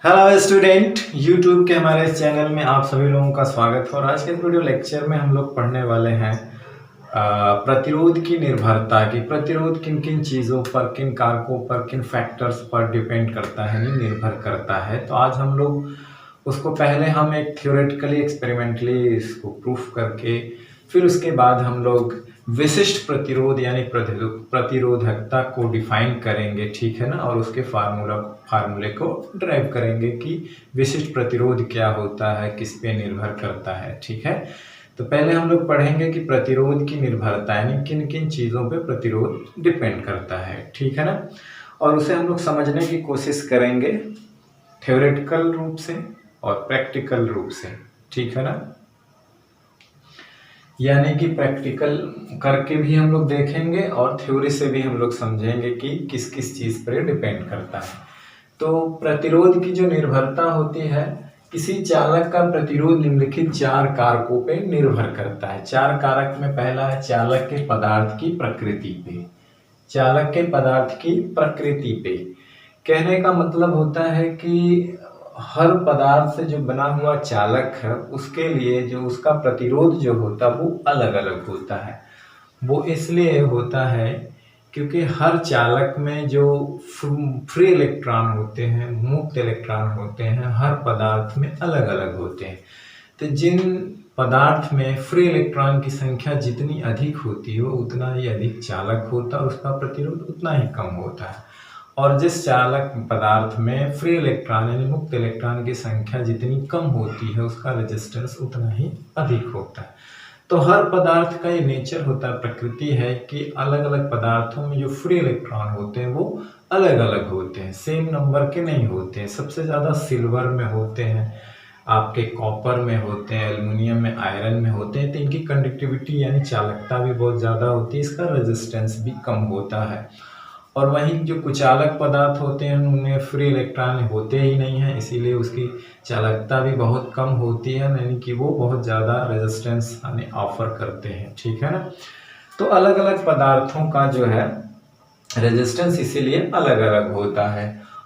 Hello student, YouTube के हमारे इस चैनल में आप सभी लोगों का स्वागत है। और आज के वीडियो लेक्चर में हम लोग पढ़ने वाले हैं प्रतिरोध की निर्भरता की। प्रतिरोध किन किन चीज़ों पर, किन कारकों पर, किन फैक्टर्स पर डिपेंड करता है, नहीं निर्भर करता है। तो आज हम लोग उसको पहले हम एक थ्योरेटिकली एक्सपेरिमेंटली इसको प्रूफ करके फिर उसके बाद हम लोग विशिष्ट प्रतिरोध यानी प्रतिरोधकता को डिफाइन करेंगे, ठीक है ना। और उसके फार्मूले को ड्राइव करेंगे कि विशिष्ट प्रतिरोध क्या होता है, किस पे निर्भर करता है, ठीक है। तो पहले हम लोग पढ़ेंगे कि प्रतिरोध की निर्भरता यानी किन किन चीज़ों पे प्रतिरोध डिपेंड करता है, ठीक है ना। और उसे हम लोग समझने की कोशिश करेंगे थ्योरेटिकल रूप से और प्रैक्टिकल रूप से, ठीक है ना। यानी कि प्रैक्टिकल करके भी हम लोग देखेंगे और थ्योरी से भी हम लोग समझेंगे कि किस किस चीज़ पर डिपेंड करता है। तो प्रतिरोध की जो निर्भरता होती है, किसी चालक का प्रतिरोध निम्नलिखित चार कारकों पे निर्भर करता है। चार कारक में पहला है चालक के पदार्थ की प्रकृति पे। चालक के पदार्थ की प्रकृति पे कहने का मतलब होता है कि हर पदार्थ से जो बना हुआ चालक है उसके लिए जो उसका प्रतिरोध जो होता है वो अलग अलग होता है। वो इसलिए होता है क्योंकि हर चालक में जो फ्री इलेक्ट्रॉन होते हैं, मुक्त इलेक्ट्रॉन होते हैं, हर पदार्थ में अलग अलग होते हैं। तो जिन पदार्थ में फ्री इलेक्ट्रॉन की संख्या जितनी अधिक होती है वो उतना ही अधिक चालक होता है और उसका प्रतिरोध उतना ही कम होता है। और जिस चालक पदार्थ में फ्री इलेक्ट्रॉन यानी मुक्त इलेक्ट्रॉन की संख्या जितनी कम होती है उसका रेजिस्टेंस उतना ही अधिक होता है। तो हर पदार्थ का ये नेचर होता है, प्रकृति है कि अलग अलग पदार्थों में जो फ्री इलेक्ट्रॉन होते हैं वो अलग अलग होते हैं, सेम नंबर के नहीं होते हैं। सबसे ज़्यादा सिल्वर में होते हैं, आपके कॉपर में होते हैं, एल्युमिनियम में, आयरन में होते हैं। तो इनकी कंडक्टिविटी यानी चालकता भी बहुत ज़्यादा होती है, इसका रेजिस्टेंस भी कम होता है। और वहीं जो कुचालक पदार्थ होते हैं उनमें फ्री इलेक्ट्रॉन होते ही नहीं हैं, इसीलिए उसकी चालकता भी बहुत कम होती है, यानी कि वो बहुत ज़्यादा रेजिस्टेंस यानी ऑफर करते हैं, ठीक है ना। तो अलग अलग पदार्थों का जो है रेजिस्टेंस इसीलिए अलग अलग होता है।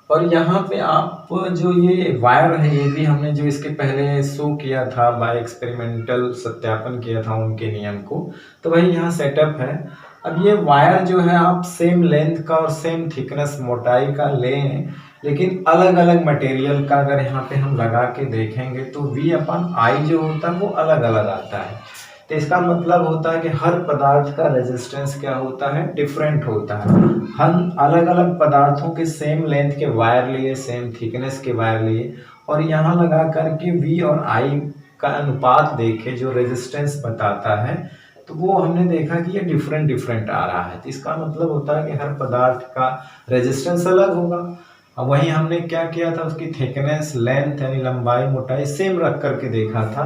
और यहाँ पे आप जो ये वायर है ये भी हमने जो इसके पहले शो किया था, बाय एक्सपेरिमेंटल सत्यापन किया था उनके नियम को, तो वही यहाँ सेटअप है। अब ये वायर जो है आप सेम लेंथ का और सेम थिकनेस मोटाई का लें, लेकिन अलग अलग मटेरियल का अगर यहाँ पे हम लगा के देखेंगे तो V/I जो होता है वो अलग अलग आता है। तो इसका मतलब होता है कि हर पदार्थ का रेजिस्टेंस क्या होता है, डिफरेंट होता है। हम अलग अलग पदार्थों के सेम लेंथ के वायर लिए, सेम थिकनेस के वायर लिए और यहाँ लगा करके V और I का अनुपात देखे जो रेजिस्टेंस बताता है, तो वो हमने देखा कि ये डिफरेंट डिफरेंट आ रहा है। तो इसका मतलब होता है कि हर पदार्थ का रेजिस्टेंस अलग होगा। अब वहीं हमने क्या किया था, उसकी थिकनेस, लेंथ यानी लंबाई, मोटाई सेम रख करके देखा था,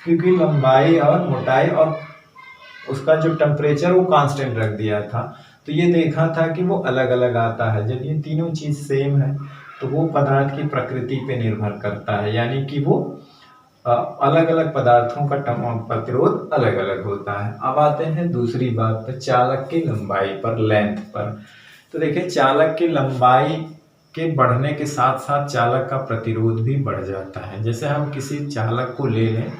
क्योंकि लंबाई और मोटाई और उसका जो टेम्परेचर वो कांस्टेंट रख दिया था। तो ये देखा था कि वो अलग अलग आता है। जब ये तीनों चीज़ सेम है तो वो पदार्थ की प्रकृति पे निर्भर करता है, यानी कि वो अलग अलग पदार्थों का प्रतिरोध अलग अलग होता है। अब आते हैं दूसरी बात पर, चालक की लंबाई पर, लेंथ पर। तो देखिए चालक की लंबाई के बढ़ने के साथ साथ चालक का प्रतिरोध भी बढ़ जाता है। जैसे हम किसी चालक को ले लें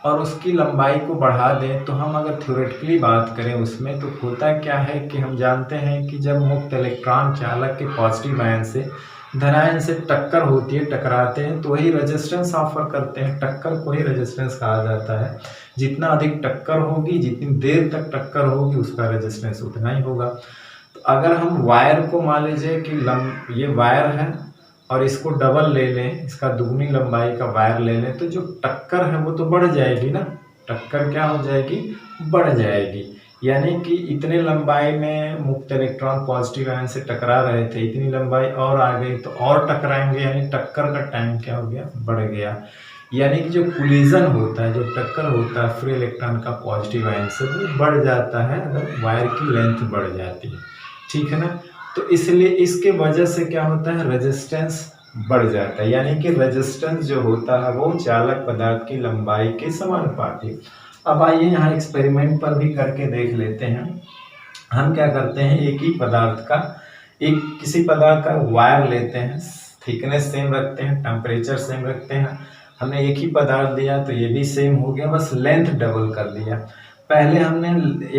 और उसकी लंबाई को बढ़ा दें, तो हम अगर थ्योरेटिकली बात करें उसमें, तो होता क्या है कि हम जानते हैं कि जब मुक्त इलेक्ट्रॉन चालक के पॉजिटिव आयन से धन आयन से टक्कर होती है, टकराते हैं, तो वही रेजिस्टेंस ऑफर करते हैं। टक्कर को ही रेजिस्टेंस कहा जाता है। जितना अधिक टक्कर होगी, जितनी देर तक टक्कर होगी, उसका रेजिस्टेंस उतना ही होगा। तो अगर हम वायर को मान लीजिए कि ये वायर है और इसको डबल ले लें, इसका दुगनी लंबाई का वायर ले लें, तो जो टक्कर है वो तो बढ़ जाएगी ना। टक्कर क्या हो जाएगी, बढ़ जाएगी। यानी कि इतने लंबाई में मुक्त इलेक्ट्रॉन पॉजिटिव आयन से टकरा रहे थे, इतनी लंबाई और आ गई तो और टकराएंगे, यानी टक्कर का टाइम क्या हो गया, बढ़ गया। यानी कि जो कोलिजन होता है, जो टक्कर होता है फ्री इलेक्ट्रॉन का पॉजिटिव आयन से, वो बढ़ जाता है अगर वायर की लेंथ बढ़ जाती है, ठीक है ना। तो इसलिए इसके वजह से क्या होता है, रेजिस्टेंस बढ़ जाता है। यानी कि रेजिस्टेंस जो होता है वो चालक पदार्थ की लंबाई के समानुपाती। अब आइए यहाँ एक्सपेरिमेंट पर भी करके देख लेते हैं। हम क्या करते हैं, एक ही पदार्थ का, एक किसी पदार्थ का वायर लेते हैं, थिकनेस सेम रखते हैं, टेम्परेचर सेम रखते हैं। हमने एक ही पदार्थ दिया तो ये भी सेम हो गया, बस लेंथ डबल कर दिया। पहले हमने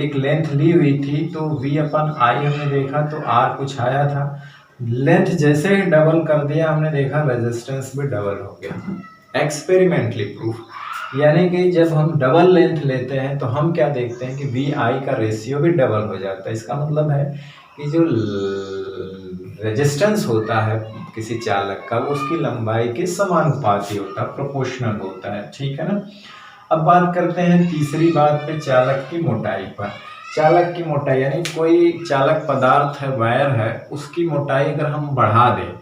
एक लेंथ ली हुई थी तो V अपन I हमने देखा तो R कुछ आया था, लेंथ जैसे ही डबल कर दिया हमने देखा रेजिस्टेंस भी डबल हो गया। एक्सपेरिमेंटली प्रूफ, यानी कि जब हम डबल लेंथ लेते हैं तो हम क्या देखते हैं कि VI का रेशियो भी डबल हो जाता है। इसका मतलब है कि जो रेजिस्टेंस होता है किसी चालक का वो उसकी लंबाई के समानुपाती होता है, प्रोपोर्शनल होता है, ठीक है ना। अब बात करते हैं तीसरी बात पे, चालक की मोटाई पर। चालक की मोटाई यानी कोई चालक पदार्थ है, वायर है, उसकी मोटाई अगर हम बढ़ा दें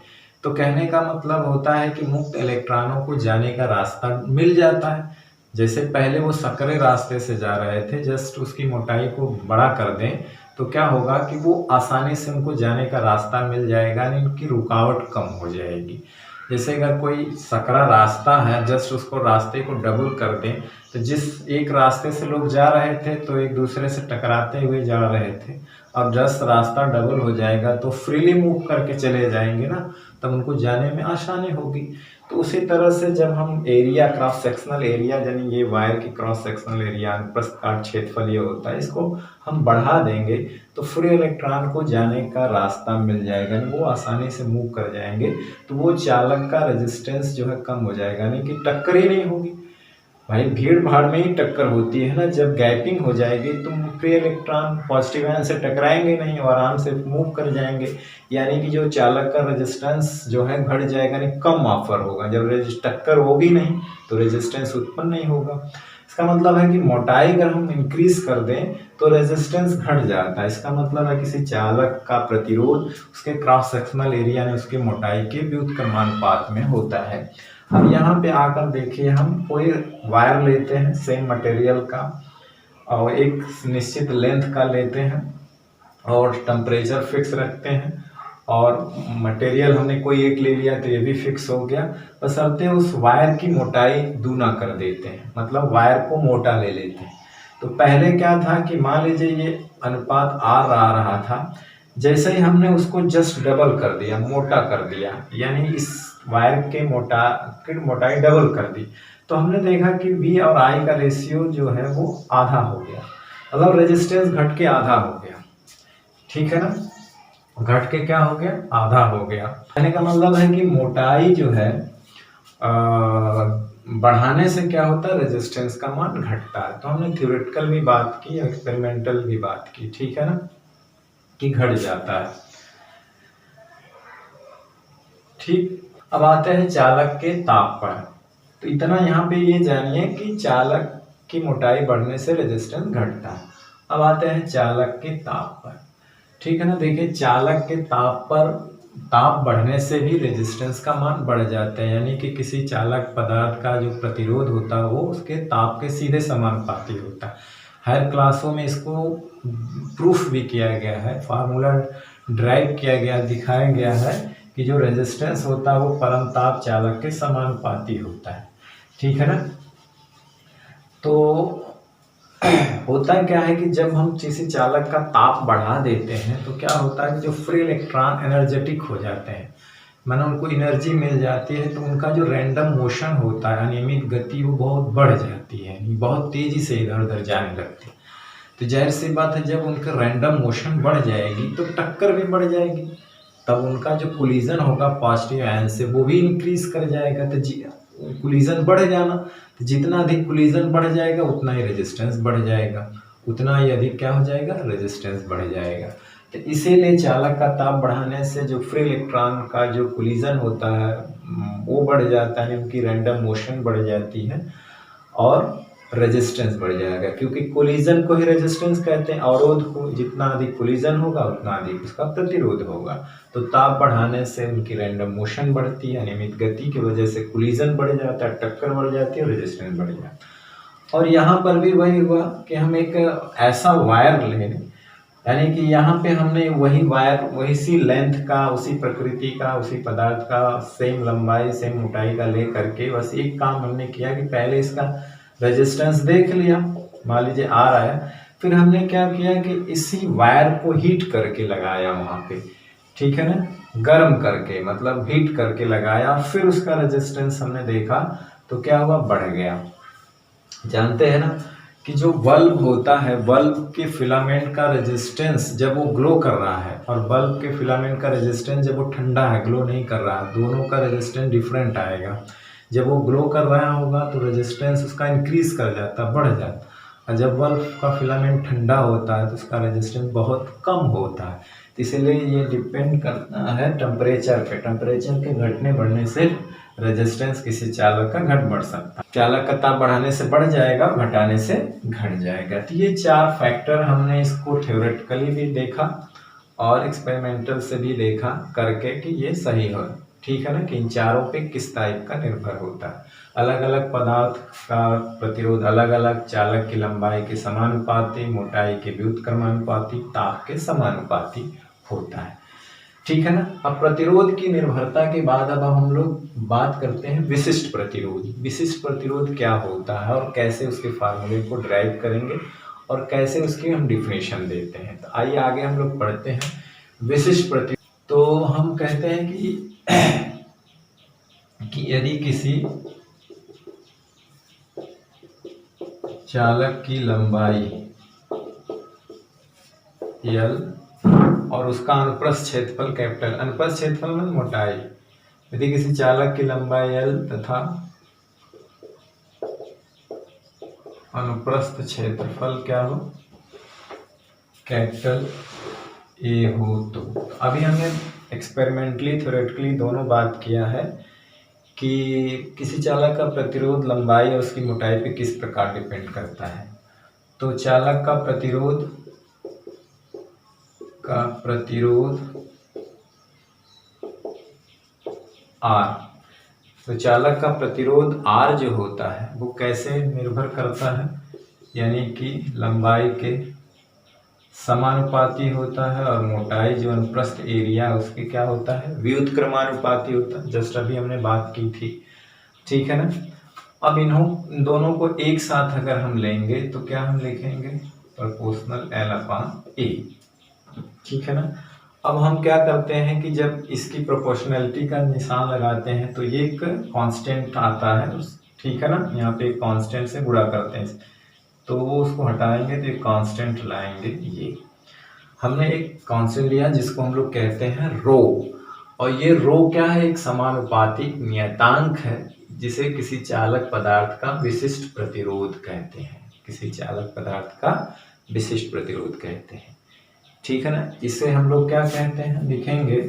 तो कहने का मतलब होता है कि मुक्त इलेक्ट्रॉनों को जाने का रास्ता मिल जाता है। जैसे पहले वो सकरे रास्ते से जा रहे थे, जस्ट उसकी मोटाई को बड़ा कर दें तो क्या होगा कि वो आसानी से उनको जाने का रास्ता मिल जाएगा, यानी उनकी रुकावट कम हो जाएगी। जैसे अगर कोई सकरा रास्ता है, जस्ट उसको रास्ते को डबल कर दें तो जिस एक रास्ते से लोग जा रहे थे तो एक दूसरे से टकराते हुए जा रहे थे, अब जस्ट रास्ता डबल हो जाएगा तो फ्रीली मूव करके चले जाएंगे ना, तब उनको जाने में आसानी होगी। तो उसी तरह से जब हम एरिया, क्रॉस सेक्शनल एरिया, यानी ये वायर की क्रॉस सेक्शनल एरिया, अनुप्रस्थ काट क्षेत्रफल ये होता है, इसको हम बढ़ा देंगे तो फ्री इलेक्ट्रॉन को जाने का रास्ता मिल जाएगा, वो आसानी से मूव कर जाएंगे। तो वो चालक का रेजिस्टेंस जो है कम हो जाएगा, यानी कि टक्कर ही नहीं होगी। भाई भीड़ भाड़ में ही टक्कर होती है ना, जब गैपिंग हो जाएगी तो फ्री इलेक्ट्रॉन पॉजिटिव आयन से टकराएंगे नहीं और आराम से मूव कर जाएंगे, यानी कि जो चालक का रेजिस्टेंस जो है घट जाएगा, यानी कम ऑफर होगा। जब टक्कर होगी नहीं तो रेजिस्टेंस उत्पन्न नहीं होगा। इसका मतलब है कि मोटाई अगर हम इंक्रीज कर दें तो रेजिस्टेंस घट जाता है। इसका मतलब है किसी चालक का प्रतिरोध उसके क्रॉस सेक्शनल एरिया में उसकी मोटाई के व्युत्क्रमानुपात में होता है। अब यहाँ पे आकर देखिए, हम कोई वायर लेते हैं सेम मटेरियल का और एक निश्चित लेंथ का लेते हैं और टेम्परेचर फिक्स रखते हैं, और मटेरियल हमने कोई एक ले लिया तो ये भी फिक्स हो गया, बशर्ते उस वायर की मोटाई दूना कर देते हैं, मतलब वायर को मोटा ले लेते हैं। तो पहले क्या था कि मान लीजिए ये अनुपात R आ रहा था, जैसे ही हमने उसको जस्ट डबल कर दिया, मोटा कर दिया, यानी इस वायर के मोटाई डबल कर दी, तो हमने देखा कि V और I का रेशियो जो है वो आधा हो गया, मतलब रेजिस्टेंस घट के आधा हो गया, ठीक है ना। घट के क्या हो गया, आधा हो गया। कहने का मतलब है कि मोटाई जो है बढ़ाने से क्या होता है, रेजिस्टेंस का मान घटता है। तो हमने थ्योरेटिकल भी बात की, एक्सपेरिमेंटल भी बात की, ठीक है ना, कि घट जाता है। ठीक, अब आते हैं चालक के ताप पर। तो इतना यहाँ पे ये जानिए कि चालक की मोटाई बढ़ने से रेजिस्टेंस घटता है। अब आते हैं चालक के ताप पर, ठीक है ना। देखिए चालक के ताप पर, ताप बढ़ने से भी रेजिस्टेंस का मान बढ़ जाता है, यानी कि किसी चालक पदार्थ का जो प्रतिरोध होता है वो उसके ताप के सीधे समानुपाती होता है। हायर क्लासों में इसको प्रूफ भी किया गया है, फार्मूला ड्राइव किया गया, दिखाया गया है कि जो रेजिस्टेंस होता है वो परमताप चालक के समानुपाती होता है, ठीक है ना। तो होता क्या है कि जब हम किसी चालक का ताप बढ़ा देते हैं तो क्या होता है कि जो फ्री इलेक्ट्रॉन एनर्जेटिक हो जाते हैं, मानो उनको एनर्जी मिल जाती है, तो उनका जो रैंडम मोशन होता है, अनियमित गति, वो बहुत बढ़ जाती है, बहुत तेजी से इधर उधर जाने लगती है। तो जाहिर सी बात है, जब उनका रैंडम मोशन बढ़ जाएगी तो टक्कर भी बढ़ जाएगी, तब उनका जो कोलिजन होगा पॉजिटिव आयन से वो भी इंक्रीज कर जाएगा। तो कोलिजन बढ़ जाना, तो जितना अधिक कोलिजन बढ़ जाएगा उतना ही रेजिस्टेंस बढ़ जाएगा, उतना ही अधिक क्या हो जाएगा, रेजिस्टेंस बढ़ जाएगा। तो इसीलिए चालक का ताप बढ़ाने से जो फ्री इलेक्ट्रॉन का जो कोलिजन होता है वो बढ़ जाता है, उनकी रैंडम मोशन बढ़ जाती है और रेजिस्टेंस बढ़ जाएगा, क्योंकि कोलिजन को ही रेजिस्टेंस कहते हैं। अवरोध को जितना अधिक कोलिजन होगा उतना अधिक उसका प्रतिरोध होगा। तो ताप बढ़ाने से उनकी रैंडम मोशन बढ़ती है, अनियमित गति की वजह से कोलिजन बढ़ जाता है, टक्कर बढ़ जाती है, रेजिस्टेंस बढ़ जाता है। और यहाँ पर भी वही हुआ कि हम एक ऐसा वायर लें, यानी कि यहाँ पे हमने वही वायर, वही सी लेंथ का, उसी प्रकृति का, उसी पदार्थ का, सेम लंबाई सेम मोटाई का ले करके बस एक काम हमने किया कि पहले इसका रेजिस्टेंस देख लिया, मान लीजिए आ रहा है, फिर हमने क्या किया कि इसी वायर को हीट करके लगाया वहाँ पे, ठीक है ना। गर्म करके मतलब हीट करके लगाया, फिर उसका रेजिस्टेंस हमने देखा तो क्या हुआ, बढ़ गया। जानते हैं ना कि जो बल्ब होता है, बल्ब के फिलामेंट का रेजिस्टेंस जब वो ग्लो कर रहा है और बल्ब के फिलामेंट का रेजिस्टेंस जब वो ठंडा है, ग्लो नहीं कर रहा है, दोनों का रेजिस्टेंस डिफरेंट आएगा। जब वो ग्लो कर रहा होगा तो रेजिस्टेंस उसका इंक्रीज कर जाता, बढ़ जाता, और जब बल्ब का फिलामेंट ठंडा होता है तो उसका रेजिस्टेंस बहुत कम होता है। तो इसीलिए ये डिपेंड करता है टेम्परेचर पे। टेम्परेचर के घटने बढ़ने से रेजिस्टेंस किसी चालक का घट बढ़ सकता है। चालक का ताप बढ़ाने से बढ़ जाएगा, घटाने से घट जाएगा। तो ये 4 फैक्टर हमने इसको थ्योरेटिकली भी देखा और एक्सपेरिमेंटल से भी देखा करके कि ये सही हो, ठीक है ना, कि इन चारों पे किस टाइप का निर्भर होता है। अलग अलग पदार्थ का प्रतिरोध अलग अलग, चालक की लंबाई के समानुपाती, मोटाई के व्युत्क्रमानुपाती, ताप के समानुपाती होता है, ठीक है ना। अब प्रतिरोध की निर्भरता के बाद अब हम लोग बात करते हैं विशिष्ट प्रतिरोध। विशिष्ट प्रतिरोध क्या होता है और कैसे उसके फार्मूले को ड्राइव करेंगे और कैसे उसकी हम डिफिनेशन देते हैं। तो आइए आगे हम लोग पढ़ते हैं विशिष्ट प्रतिरोध। तो हम कहते हैं कि यदि किसी चालक की लंबाई L और उसका अनुप्रस्थ क्षेत्रफल कैपिटल, अनुप्रस्थ क्षेत्रफल में मोटाई, यदि किसी चालक की लंबाई L तथा अनुप्रस्थ क्षेत्रफल क्या हो, कैपिटल A हो, तो अभी हमने एक्सपेरिमेंटली थ्योरेटिकली दोनों बात किया है कि किसी चालक का प्रतिरोध लंबाई और उसकी मोटाई पे किस प्रकार डिपेंड करता है। तो चालक का प्रतिरोध R, तो चालक का प्रतिरोध R जो होता है वो कैसे निर्भर करता है, यानी कि लंबाई के समानुपाती होता है और मोटाई जो अनुप्रस्थ एरिया उसके क्या होता है, व्युत्क्रमानुपाती होता है। जस्ट अभी हमने बात की थी, ठीक है ना। अब इन दोनों को एक साथ अगर हम लेंगे तो क्या हम लिखेंगे, प्रोपोर्शनल L/A, ठीक है ना। अब हम क्या करते हैं कि जब इसकी प्रोपोर्शनैलिटी का निशान लगाते हैं तो ये एक कांस्टेंट आता है, ठीक है ना, यहाँ पे एक कांस्टेंट से गुणा करते हैं, तो वो उसको हटाएंगे तो एक कांस्टेंट लाएंगे। ये हमने एक कांस्टेंट लिया जिसको हम लोग कहते हैं रो, और ये रो क्या है, एक समानुपातिक नियतांक है जिसे किसी चालक पदार्थ का विशिष्ट प्रतिरोध कहते हैं, किसी चालक पदार्थ का विशिष्ट प्रतिरोध कहते हैं, ठीक है ना। इसे हम लोग क्या कहते हैं, लिखेंगे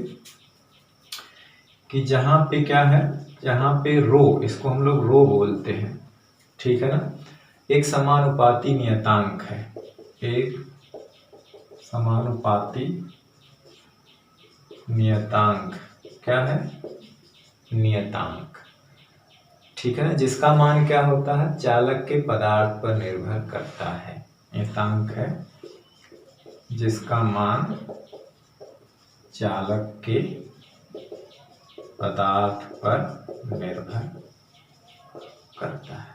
कि जहां पे क्या है, जहां पे रो, इसको हम लोग रो बोलते हैं, ठीक है ना, एक समानुपाती नियतांक है, एक समानुपाती नियतांक, क्या है, नियतांक, ठीक है ना, जिसका मान क्या होता है, चालक के पदार्थ पर निर्भर करता है। नियतांक है जिसका मान चालक के पदार्थ पर निर्भर करता है,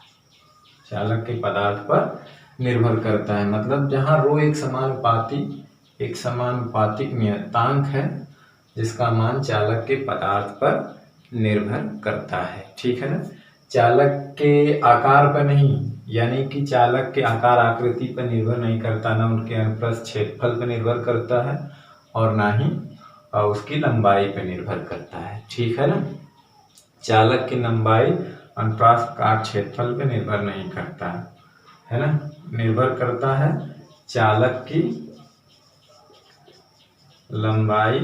चालक के पदार्थ पर निर्भर करता है, मतलब जहां रो एक समानुपातिक नियतांक है जिसका मान चालक के पदार्थ पर निर्भर करता है, ठीक है ना। चालक के आकार पर नहीं, यानी कि चालक के आकार आकृति पर निर्भर नहीं करता, ना उनके अनुप्रस्थ क्षेत्रफल पर निर्भर करता है और ना ही उसकी लंबाई पर निर्भर करता है, ठीक है ना। चालक की लंबाई अनुप्रस्थ काट क्षेत्रफल पर निर्भर नहीं करता है ना, निर्भर करता है चालक की लंबाई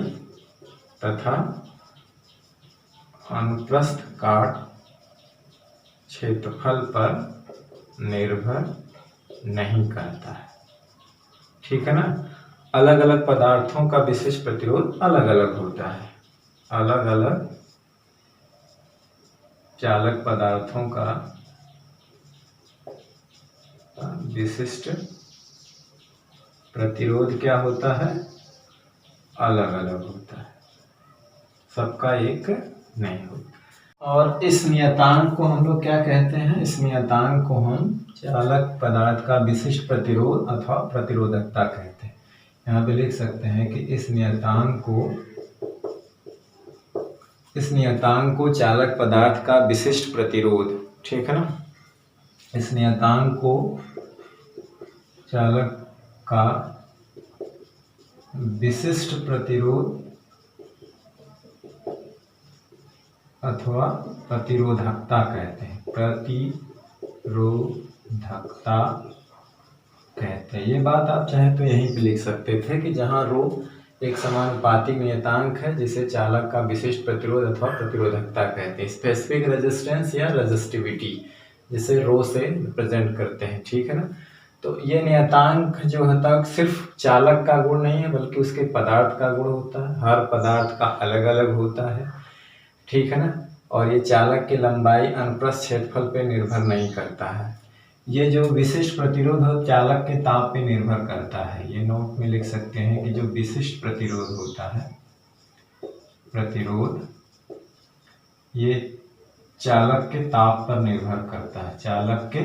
तथा अनुप्रस्थ काट क्षेत्रफल पर निर्भर नहीं करता है, ठीक है ना। अलग अलग पदार्थों का विशिष्ट प्रतिरोध अलग अलग होता है, अलग अलग चालक पदार्थों का विशिष्ट प्रतिरोध क्या होता है, अलग अलग होता है, सबका एक नहीं होता। और इस नियतांक को हम लोग क्या कहते हैं, इस नियतांक को हम चालक पदार्थ का विशिष्ट प्रतिरोध अथवा प्रतिरोधकता कहते हैं। यहाँ पे लिख सकते हैं कि इस नियतांक को इस नियतांक को चालक पदार्थ का विशिष्ट प्रतिरोध, ठीक है ना, इस नियतांक को चालक का विशिष्ट प्रतिरोध अथवा प्रतिरोधकता कहते हैं, प्रतिरोधकता कहते हैं। ये बात आप चाहे तो यहीं पे लिख सकते थे कि जहाँ रो एक समानुपातिक नियतांक है जिसे चालक का विशिष्ट प्रतिरोध अथवा प्रतिरोधकता कहते हैं। स्पेसिफिक रेजिस्टेंस या रेजिस्टिविटी जिसे रो से रिप्रेजेंट करते हैं, ठीक है ना। तो ये नियतांक जो होता है सिर्फ चालक का गुण नहीं है बल्कि उसके पदार्थ का गुण होता है। हर पदार्थ का अलग अलग होता है, ठीक है ना। और ये चालक की लंबाई अनुप्रस्थ क्षेत्रफल पे निर्भर नहीं करता है। ये जो विशिष्ट प्रतिरोध हो चालक के ताप पे निर्भर करता है। ये नोट में लिख सकते हैं कि जो विशिष्ट प्रतिरोध होता है, प्रतिरोध ये चालक के ताप पर निर्भर करता है, चालक के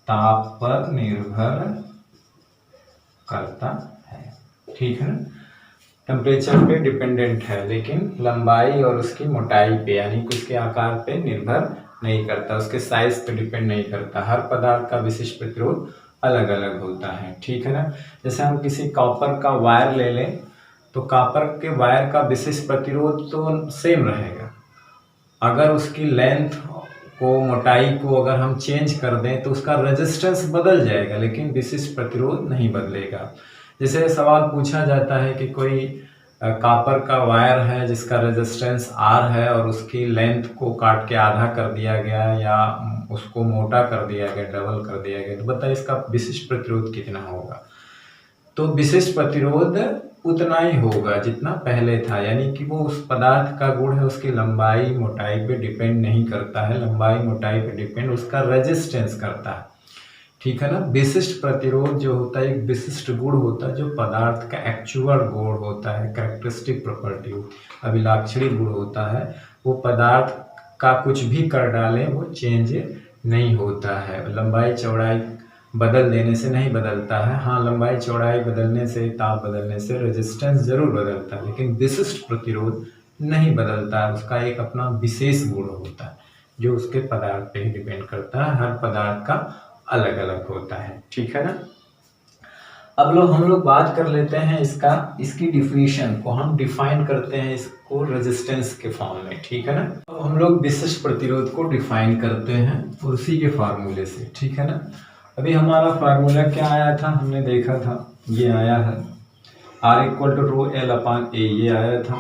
ताप पर निर्भर करता है, ठीक है ना। टेम्परेचर पे डिपेंडेंट है लेकिन लंबाई और उसकी मोटाई पे यानी कि उसके आकार पे निर्भर नहीं करता, उसके साइज पे डिपेंड नहीं करता। हर पदार्थ का विशिष्ट प्रतिरोध अलग अलग होता है, ठीक है ना। जैसे हम किसी कॉपर का वायर ले लें तो कॉपर के वायर का विशिष्ट प्रतिरोध तो सेम रहेगा। अगर उसकी लेंथ को, मोटाई को अगर हम चेंज कर दें तो उसका रेजिस्टेंस बदल जाएगा लेकिन विशिष्ट प्रतिरोध नहीं बदलेगा। जैसे सवाल पूछा जाता है कि कोई कॉपर का वायर है जिसका रेजिस्टेंस R है और उसकी लेंथ को काट के आधा कर दिया गया या उसको मोटा कर दिया गया, डबल कर दिया गया, तो बताइए इसका विशिष्ट प्रतिरोध कितना होगा। तो विशिष्ट प्रतिरोध उतना ही होगा जितना पहले था, यानी कि वो उस पदार्थ का गुण है, उसकी लंबाई मोटाई पे डिपेंड नहीं करता है। लंबाई मोटाई पे डिपेंड उसका रेजिस्टेंस करता है, ठीक है ना। विशिष्ट प्रतिरोध जो होता है एक विशिष्ट गुण होता है जो पदार्थ का एक्चुअल गुण होता है, कैरेक्टरिस्टिक प्रॉपर्टी, अभिलाक्षणी गुण होता है। वो पदार्थ का कुछ भी कर डालें वो चेंज नहीं होता है। लंबाई चौड़ाई बदल देने से नहीं बदलता है। हाँ, लंबाई चौड़ाई बदलने से, ताप बदलने से रेजिस्टेंस जरूर बदलता है लेकिन विशिष्ट प्रतिरोध नहीं बदलता है। उसका एक अपना विशेष गुण होता है जो उसके पदार्थ पे ही डिपेंड करता है। हर पदार्थ का अलग अलग होता है, ठीक है ना। अब हम लोग बात कर लेते हैं इसकी डिफिनीशन को हम डिफाइन करते हैं इसको रेजिस्टेंस के फॉर्म में, ठीक है ना। अब हम लोग विशिष्ट प्रतिरोध को डिफाइन करते हैं उसी के फार्मूले से, ठीक है ना। अभी हमारा फार्मूला क्या आया था, हमने देखा था, ये आया है R = ρL/A, ये आया था।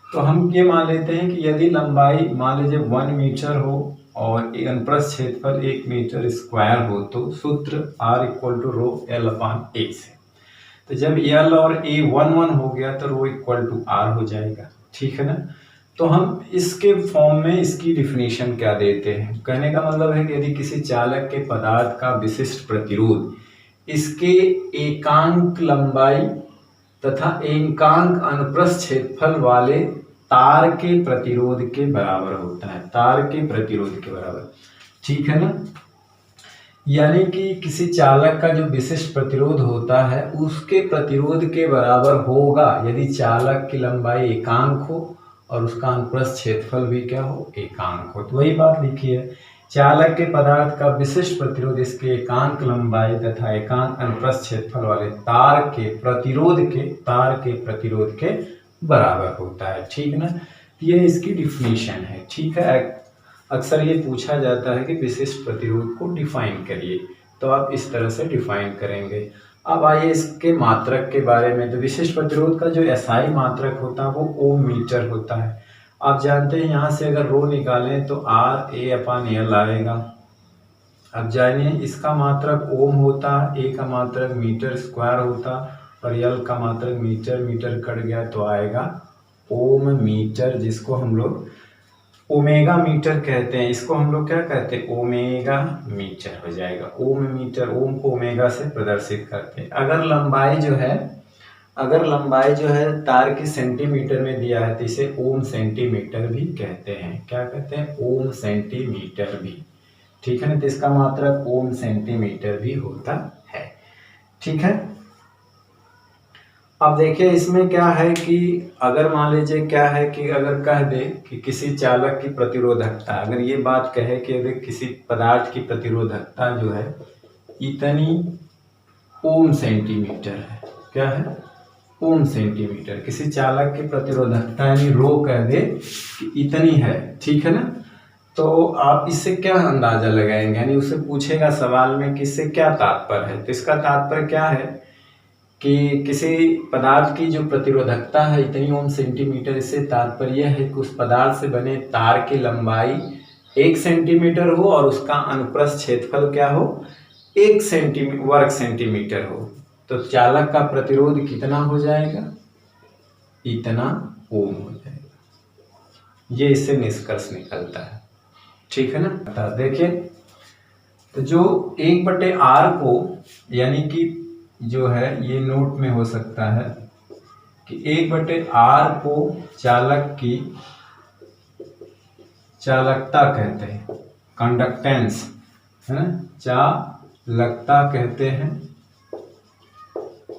तो हम ये मान लेते हैं कि यदि लंबाई मान लीजिए 1 मीटर हो और अनुप्रस्थ क्षेत्रफल 1 मीटर स्क्वायर हो तो सूत्र R = ρL/A से। तो जब L और A 1 हो गया तो ρ = R हो जाएगा, ठीक है ना। तो हम इसके फॉर्म में इसकी डिफिनीशन क्या देते हैं, कहने का मतलब है कि यदि किसी चालक के पदार्थ का विशिष्ट प्रतिरोध इसके एकांक लंबाई तथा एकांक अनुप्रस्थ क्षेत्रफल वाले तार के प्रतिरोध के बराबर होता है, तार के प्रतिरोध के बराबर, ठीक है ना। यानी कि किसी चालक का जो विशिष्ट प्रतिरोध होता है उसके प्रतिरोध के बराबर होगा यदि चालक की लंबाई एकांक हो और उसका अनुप्रस्थ क्षेत्रफल भी क्या हो, एकांक हो। तो वही बात लिखी है, चालक के पदार्थ का विशिष्ट प्रतिरोध इसके एकांक लंबाई तथा एकांक अनुप्रस्थ क्षेत्रफल वाले तार के प्रतिरोध के बराबर होता है, ठीक है ना। ये इसकी डिफिनीशन है, ठीक है। अक्सर ये पूछा जाता है कि विशिष्ट प्रतिरोध को डिफाइन करिए, तो आप इस तरह से डिफाइन करेंगे। अब आइए इसके मात्रक के बारे में। तो विशिष्ट प्रतिरोध का जो एसआई मात्रक होता है वो ओम मीटर होता है। आप जानते हैं यहाँ से अगर रो निकालें तो RA/L आएगा। अब जानिए इसका मात्रक ओम होता, A का मात्रक मीटर स्क्वायर होता और L का मात्रक मीटर, मीटर कट गया तो आएगा ओम मीटर, जिसको हम लोग ओमेगा मीटर कहते हैं। इसको हम लोग क्या कहते हैं, ओमेगा मीटर हो जाएगा। ओम मीटर, ओम को ओमेगा से प्रदर्शित करते हैं। अगर लंबाई जो है तार की सेंटीमीटर में दिया है तो इसे ओम सेंटीमीटर भी कहते हैं। क्या कहते हैं, ओम सेंटीमीटर भी, ठीक है ना। तो इसका मात्रक ओम सेंटीमीटर भी होता है, ठीक है। अब देखिए इसमें क्या है कि अगर मान लीजिए क्या है कि अगर कह दे कि किसी चालक की प्रतिरोधकता, अगर ये बात कहे कि अगर किसी पदार्थ की प्रतिरोधकता जो है इतनी ओम सेंटीमीटर है, क्या है, ओम सेंटीमीटर, किसी चालक की प्रतिरोधकता यानी रो कह दे कि इतनी है, ठीक है ना, तो आप इससे क्या अंदाजा लगाएंगे, यानी उससे पूछेगा सवाल में कि इससे क्या तात्पर्य है। तो इसका तात्पर्य क्या है कि किसी पदार्थ की जो प्रतिरोधकता है इतनी ओम सेंटीमीटर, इससे तात्पर्य है कि उस पदार्थ से बने तार की लंबाई 1 सेंटीमीटर हो और उसका अनुप्रस्थ क्षेत्रफल क्या हो, 1 वर्ग सेंटीमीटर हो। तो चालक का प्रतिरोध कितना हो जाएगा, इतना ओम हो जाएगा। ये इससे निष्कर्ष निकलता है, ठीक है ना। देखिए तो जो 1/r को, यानी कि जो है ये नोट में हो सकता है कि 1/r को चालक की चालकता कहते हैं, कंडक्टेंस है ना, चालकता कहते हैं,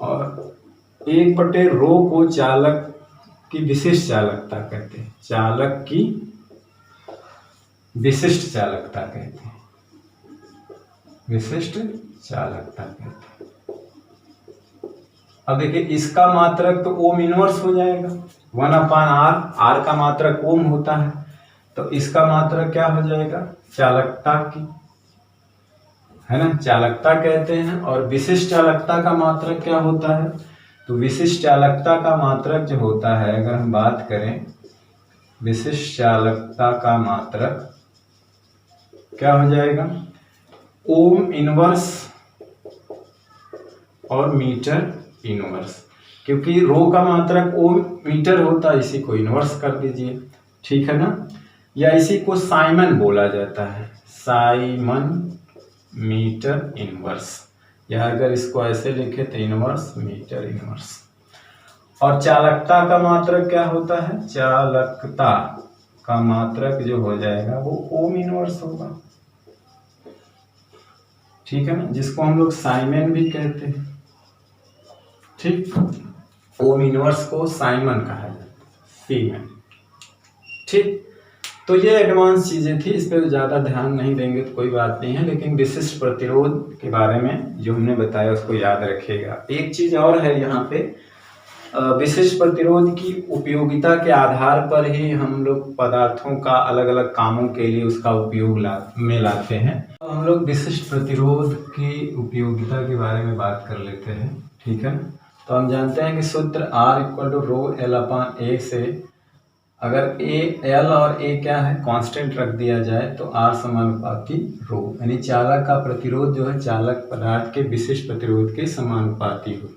और 1/ρ को चालक की विशिष्ट चालकता कहते हैं, चालक की विशिष्ट चालकता कहते हैं, विशिष्ट चालकता कहते हैं। अब देखिए इसका मात्रक तो ओम इनवर्स हो जाएगा, 1/r, r का मात्रक ओम होता है, तो इसका मात्रक क्या हो जाएगा, चालकता की, है ना, चालकता कहते हैं। और विशिष्ट चालकता का मात्रक क्या होता है, तो विशिष्ट चालकता का मात्रक जो होता है, अगर हम बात करें विशिष्ट चालकता का मात्रक क्या हो जाएगा, ओम इनवर्स और मीटर इनवर्स, क्योंकि रो का मात्रक ओम मीटर होता है, इसी को इनवर्स कर दीजिए, ठीक है ना। या इसी को साइमन बोला जाता है, साइमन मीटर इनवर्स, या अगर इसको ऐसे लिखे तो इनवर्स मीटर इनवर्स। और चालकता का मात्रक क्या होता है, चालकता का मात्रक जो हो जाएगा वो ओम इनवर्स होगा, ठीक है ना, जिसको हम लोग साइमन भी कहते हैं, ठीक। ओम इनवर्स को साइमन कहा जाता है, सीमेन, ठीक। तो ये एडवांस चीजें थी, इस पर ज्यादा ध्यान नहीं देंगे तो कोई बात नहीं है, लेकिन विशिष्ट प्रतिरोध के बारे में जो हमने बताया उसको याद रखिएगा। एक चीज और है यहाँ पे, विशिष्ट प्रतिरोध की उपयोगिता के आधार पर ही हम लोग पदार्थों का अलग अलग कामों के लिए उसका उपयोग में लाते हैं। तो हम लोग विशिष्ट प्रतिरोध की उपयोगिता के बारे में बात कर लेते हैं, ठीक है। तो हम जानते हैं कि सूत्र R = ρl/a से अगर एल और ए क्या है, कांस्टेंट रख दिया जाए तो R समानुपाती रो, यानी चालक का प्रतिरोध जो है चालक पदार्थ के विशिष्ट प्रतिरोध के समानुपाती हो।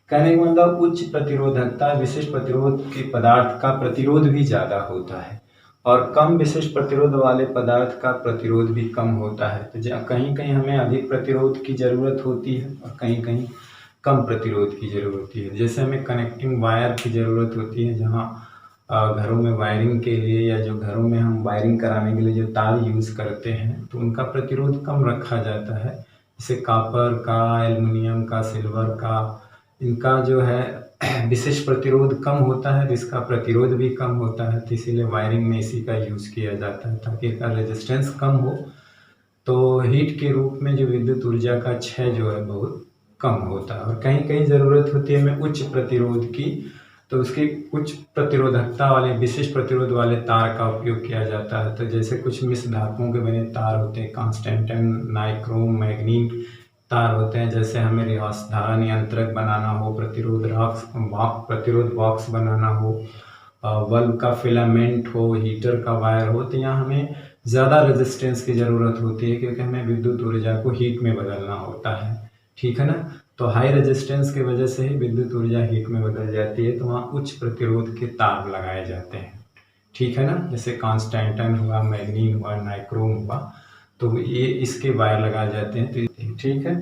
कहने का मतलब उच्च प्रतिरोधकता विशिष्ट प्रतिरोध के पदार्थ का प्रतिरोध भी ज्यादा होता है, और कम विशिष्ट प्रतिरोध वाले पदार्थ का प्रतिरोध भी कम होता है। तो कहीं कहीं हमें अधिक प्रतिरोध की जरूरत होती है और कहीं कहीं कम प्रतिरोध की जरूरत होती है। जैसे हमें कनेक्टिंग वायर की जरूरत होती है, जहाँ घरों में वायरिंग के लिए या जो घरों में हम वायरिंग कराने के लिए जो तार यूज करते हैं तो उनका प्रतिरोध कम रखा जाता है, जैसे कॉपर का, एल्युमिनियम का, सिल्वर का, इनका जो है विशेष प्रतिरोध कम होता है, जिसका प्रतिरोध भी कम होता है, तो इसीलिए वायरिंग में इसी का यूज किया जाता है ताकि इसका रेजिस्टेंस कम हो, तो हीट के रूप में जो विद्युत ऊर्जा का क्षय जो है बहुत कम होता है। और कहीं कहीं जरूरत होती है हमें उच्च प्रतिरोध की, तो उसकी उच्च प्रतिरोधकता वाले विशिष्ट प्रतिरोध वाले तार का उपयोग किया जाता है। तो जैसे कुछ मिश्र धातुओं के बने तार होते हैं, कांस्टेंटाइन, नाइक्रोम, मैग्नीट तार होते हैं। जैसे हमें रिवर्स धारा नियंत्रक बनाना हो, प्रतिरोध बॉक्स बनाना हो, बल्ब का फिलामेंट हो, हीटर का वायर हो, तो यहाँ हमें ज़्यादा रेजिस्टेंस की ज़रूरत होती है क्योंकि हमें विद्युत ऊर्जा को हीट में बदलना होता है, ठीक है ना। तो हाई रेजिस्टेंस की वजह से ही विद्युत ऊर्जा हीट में बदल जाती है, तो वहाँ उच्च प्रतिरोध के तार लगाए जाते हैं, ठीक है ना। जैसे कांस्टेंटाइन हुआ, मैग्नीन हुआ, नाइक्रोम हुआ, तो ये इसके वायर लगाए जाते हैं, तो ठीक है।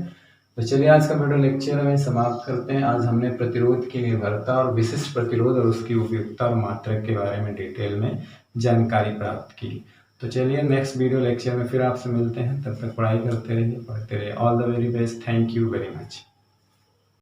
तो चलिए आज का वीडियो लेक्चर में समाप्त करते हैं। आज हमने प्रतिरोध की निर्भरता और विशिष्ट प्रतिरोध और उसकी उपयुक्तता और मात्रक के बारे में डिटेल में जानकारी प्राप्त की। तो चलिए नेक्स्ट वीडियो लेक्चर में फिर आपसे मिलते हैं, तब तक पढ़ाई करते रहिए, पढ़ते रहिए। All the very best, thank you very much.